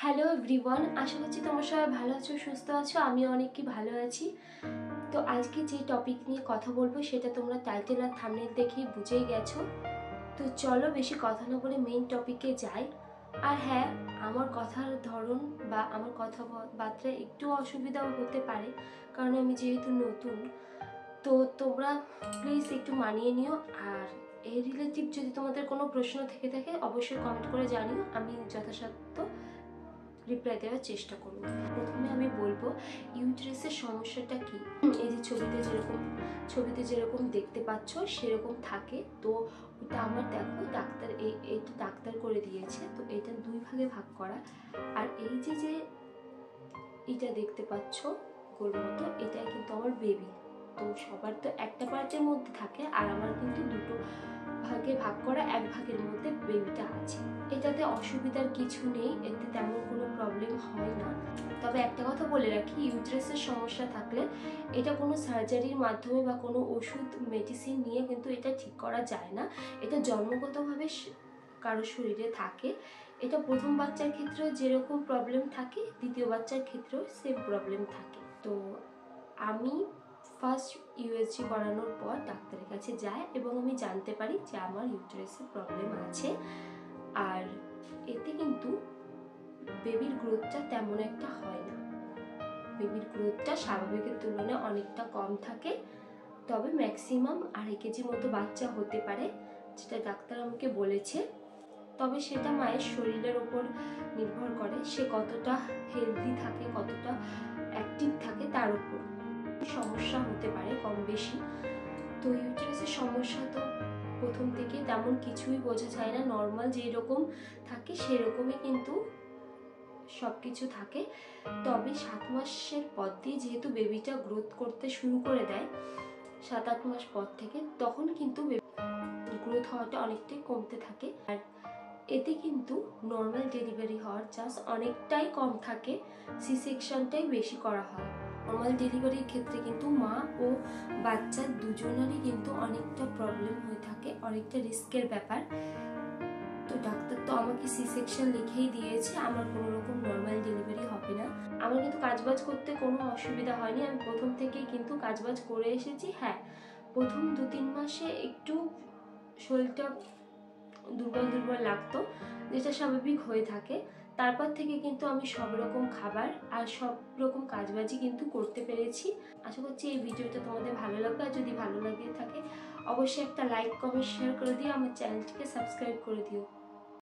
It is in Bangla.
হ্যালো এভরিওয়ান, আশা করছি তোমরা সবাই ভালো আছো, সুস্থ আছো। আমিও অনেকই ভালো আছি। তো আজকে যে টপিক নিয়ে কথা বলবো সেটা তোমরা টাইটেল আর থাম্বনেল দেখেই বুঝেই গেছো। তো চলো বেশি কথা না বলে মেইন টপিকে যাই। আর হ্যাঁ, আমার কথার ধরন বা আমার কথাবার্তায় একটু অসুবিধাও হতে পারে, কারণ আমি যেহেতু নতুন। তো তোমরা প্লিজ একটু মানিয়ে নিও। আর এই রিলেটিভ যদি তোমাদের কোনো প্রশ্ন থেকে থাকে অবশ্যই কমেন্ট করে জানিও, আমি যথাসাধ্য রিপ্লাই দেওয়ার চেষ্টা করব। প্রথমে আমি বলবো ইউটেরাসের সমস্যাটা কি। এই যে ছবিতে যেরকম দেখতে পাচ্ছ সেরকম থাকে। তো ওটা আমার দেখো ডাক্তার এইটা ডাক্তার করে দিয়েছে। তো এটা দুই ভাগে ভাগ করা। আর এই যে এটা দেখতে পাচ্ছ গোল মতো, এটাই কিন্তু আমার বেবি। তো সবার তো একটা পার্টের মধ্যে থাকে, আর আমার কিন্তু দুটো ভাগে ভাগ করা, এক ভাগের মধ্যে বেবিটা আছে। এটাতে অসুবিধার কিছু নেই, এতে তেমন কোনো প্রবলেম হয় না। তবে একটা কথা বলে রাখি, ইউটেরাসের সমস্যা থাকলে এটা কোনো সার্জারির মাধ্যমে বা কোনো ওষুধ মেডিসিন নিয়ে কিন্তু এটা ঠিক করা যায় না। এটা জন্মগতভাবে কারো শরীরে থাকে। এটা প্রথম বাচ্চার ক্ষেত্রেও যেরকম প্রবলেম থাকে, দ্বিতীয় বাচ্চার ক্ষেত্রেও সেম প্রবলেম থাকে। তো আমি ফার্স্ট ইউএসজি করানোর পর ডাক্তারের কাছে যাই এবং আমি জানতে পারি যে আমার ইউটেরাসের প্রবলেম আছে। আর এতে কিন্তু বেবির গ্রোথটা তেমন একটা হয় না। বেবির গ্রোথটা স্বাভাবিকের তুলনায় অনেকটা কম থাকে। তবে ম্যাক্সিমাম 2.5 কেজি মতো বাচ্চা হতে পারে, যেটা ডাক্তার আমাকে বলেছে। তবে সেটা মায়ের শরীরের ওপর নির্ভর করে, সে কতটা হেলদি থাকে, কতটা অ্যাক্টিভ থাকে তার উপর সমস্যা হতে পারে কম বেশি। তো ইউটেরাসের সমস্যা তো প্রথম থেকে তেমন কিছুই বোঝা যায় না, নর্মাল যেরকম থাকে সেরকমই কিন্তু সব কিছু থাকে। তবে 7 মাসের পর দিয়ে যেহেতু বেবিটা গ্রোথ করতে শুরু করে দেয়, 7-8 মাস পর থেকে, তখন কিন্তু গ্রোথ হওয়াটা অনেকটাই কমতে থাকে। আর এতে কিন্তু নর্মাল ডেলিভারি হওয়ার চান্স অনেকটাই কম থাকে, সি সেকশনটাই বেশি করা হয়। নর্মাল ডেলিভারির ক্ষেত্রে কিন্তু মা ও বাচ্চা দুজনেরই কিন্তু অনেকটা প্রবলেম হয়ে থাকে, অনেকটা রিস্কের ব্যাপার। তো ডাক্তার তো আমাকে সি সেকশন লিখেই দিয়েছে, আমার কোনো রকম নর্মাল ডেলিভারি হবে না। আমার কিন্তু কাজবাজ করতে কোনো অসুবিধা হয়নি, আমি প্রথম থেকেই কিন্তু কাজবাজ করে এসেছি। হ্যাঁ, প্রথম 2-3 মাসে একটু শরীরটা দুর্বল লাগতো, যেটা স্বাভাবিক হয়ে থাকে। তারপর থেকে কিন্তু আমি সব রকম খাবার আর সব রকম কাজবাজি কিন্তু করতে পেরেছি। আশা করছি এই ভিডিওটা তোমাদের ভালো লাগবে। আর যদি ভালো লাগে থাকে অবশ্যই একটা লাইক, কমেন্ট, শেয়ার করে দিও, আমার চ্যানেলটিকে সাবস্ক্রাইব করে দিও।